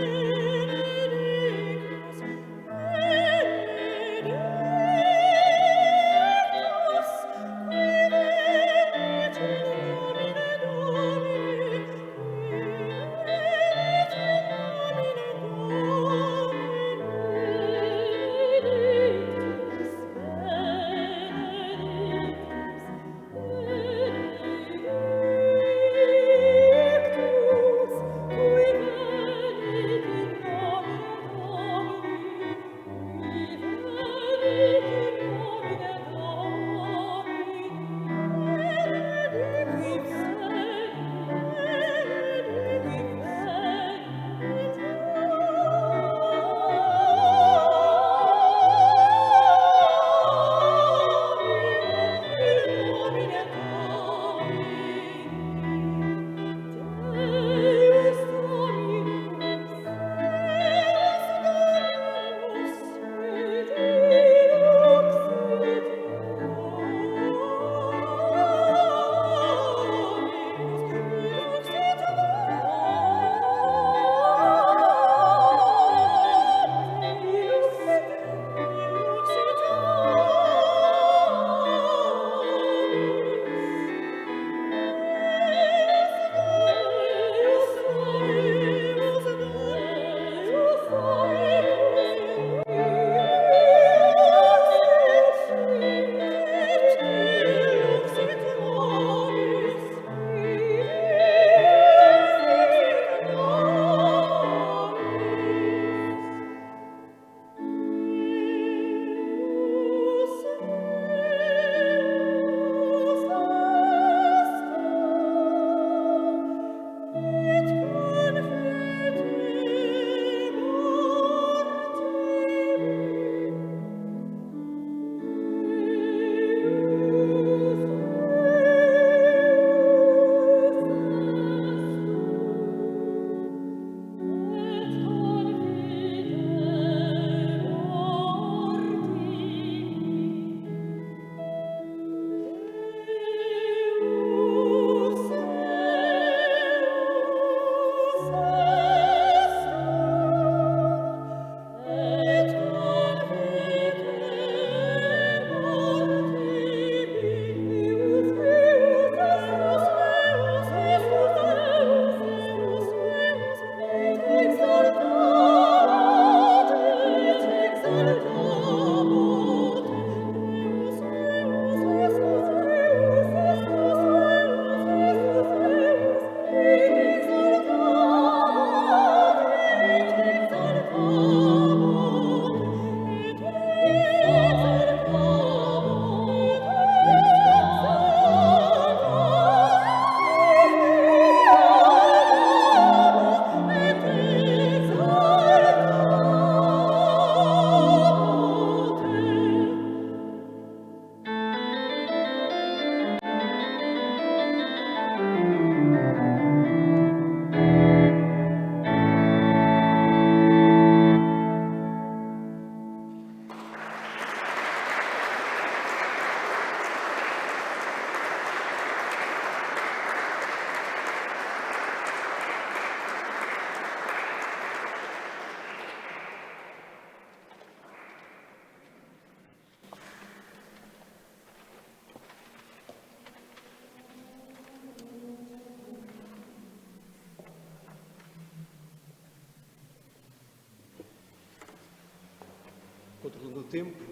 do tempo.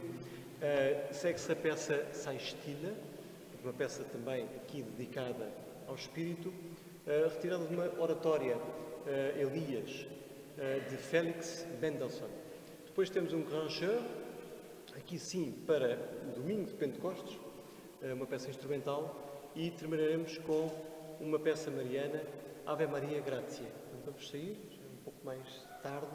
Segue-se a peça Saistina, uma peça também aqui dedicada ao Espírito, retirada de uma oratória, Elias, de Félix Mendelssohn. Depois temos um Grand Chœur, aqui sim para o domingo de Pentecostes, uma peça instrumental, e terminaremos com uma peça mariana, Ave Maria Gratia. Vamos sair, um pouco mais tarde,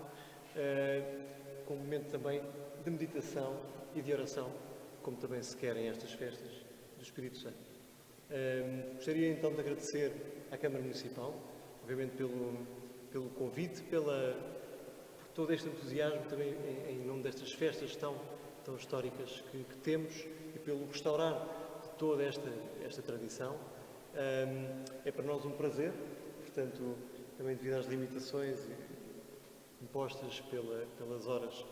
com um momento também de meditação e de oração, como também se querem estas festas do Espírito Santo. Gostaria então de agradecer à Câmara Municipal, obviamente pelo convite, por todo este entusiasmo também em nome destas festas tão históricas que temos e pelo restaurar de toda esta tradição. É para nós um prazer, portanto, também devido às limitações impostas pelas horas,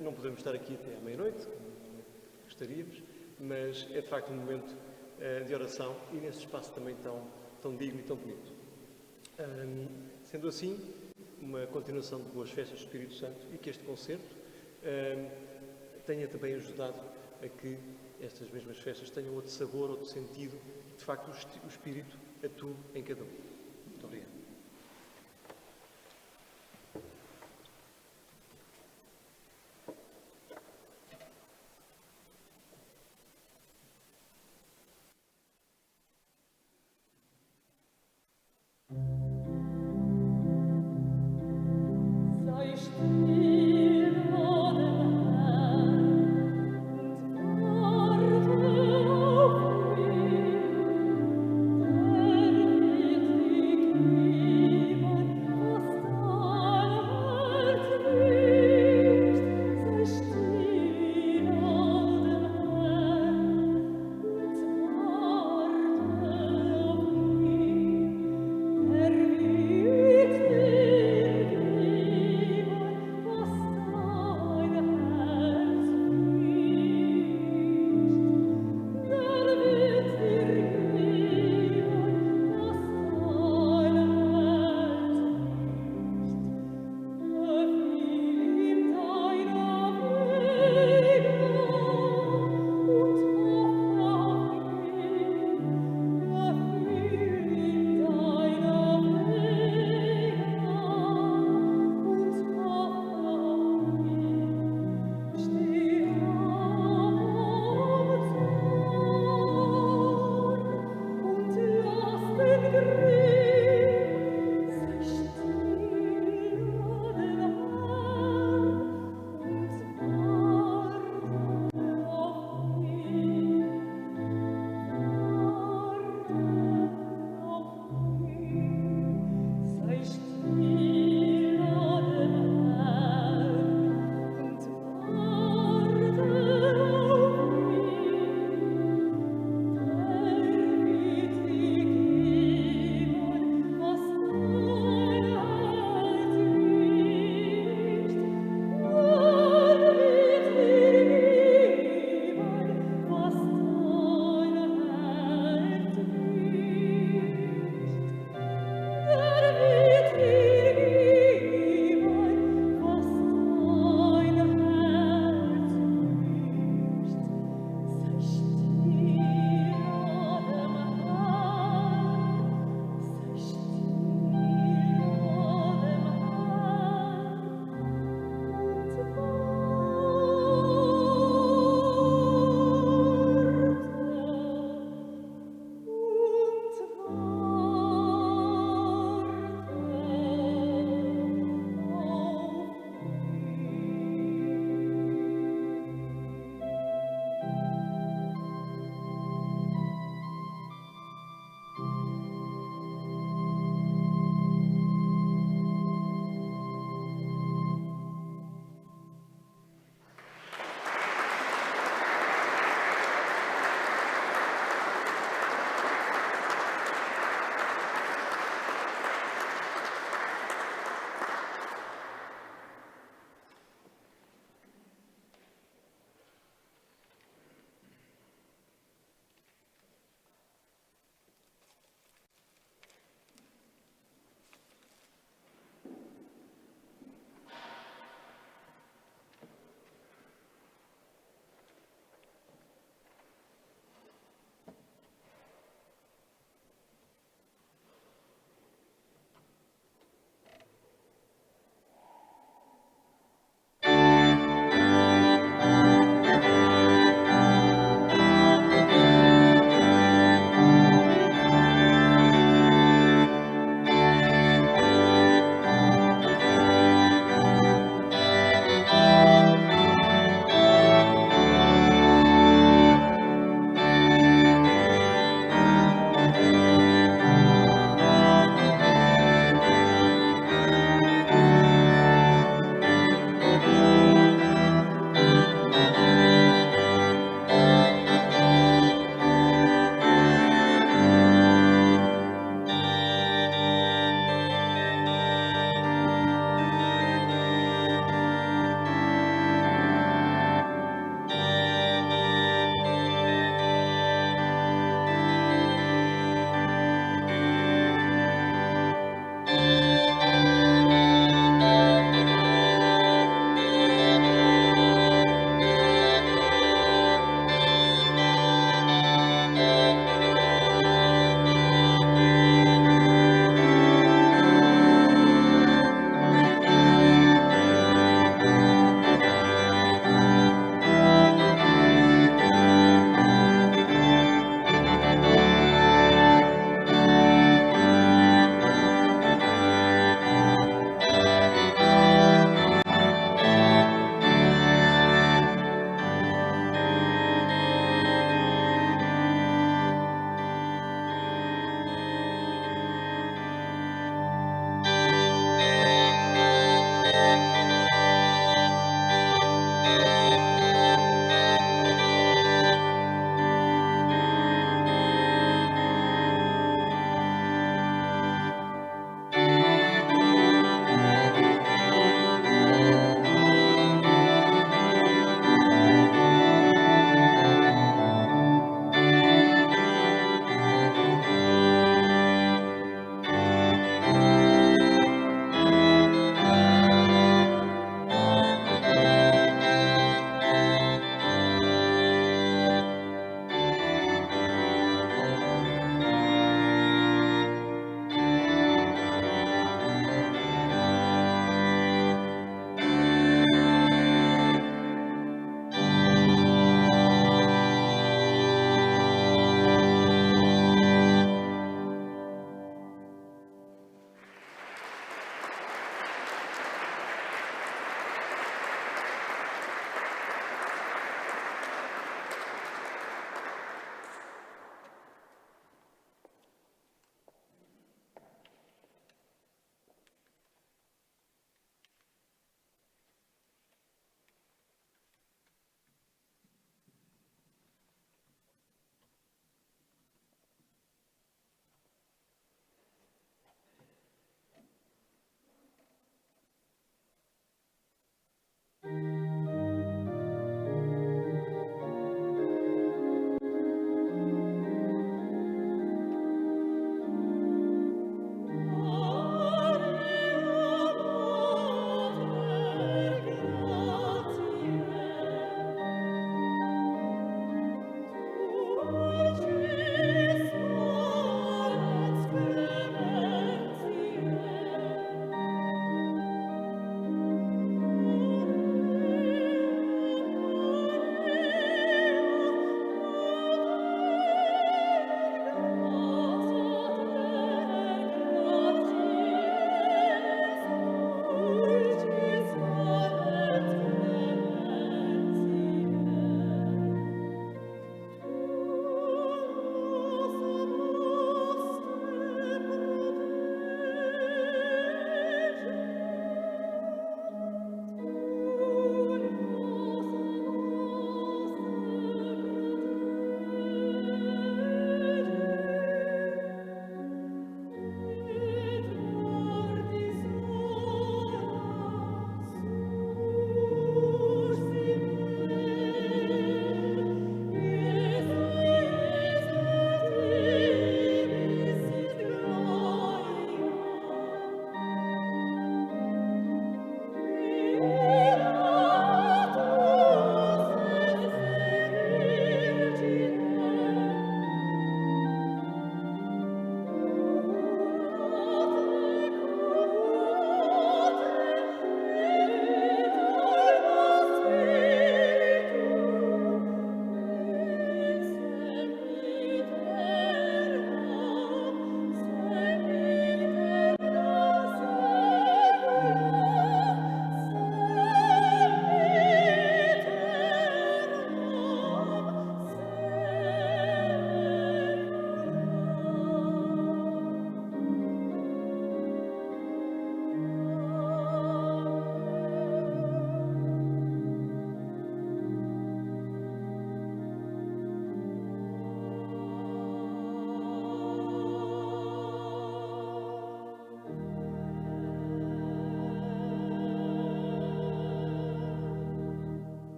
não podemos estar aqui até à meia-noite, como gostaríamos, mas é de facto um momento de oração e nesse espaço também tão digno e tão bonito. Sendo assim, uma continuação de boas festas do Espírito Santo e que este concerto tenha também ajudado a que estas mesmas festas tenham outro sabor, outro sentido, e de facto o Espírito atua em cada um. Muito obrigado. Auf mich, der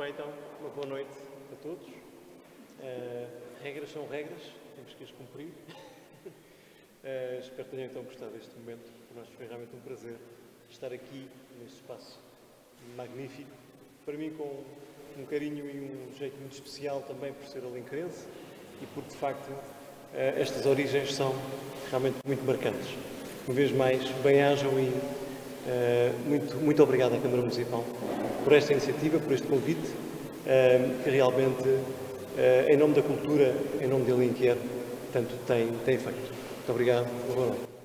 bem, então, uma boa noite a todos. Regras são regras, temos que as cumprir. Espero que tenham então gostado deste momento. Para nós foi realmente um prazer estar aqui neste espaço magnífico. Para mim, com um carinho e um jeito muito especial também por ser alenquerense e porque, de facto, estas origens são realmente muito marcantes. Uma vez mais, bem-ajam e muito obrigado à Câmara Municipal por esta iniciativa, por este convite, que realmente, em nome da cultura, em nome de Alenquer, tanto tem feito. Muito obrigado. Boa noite.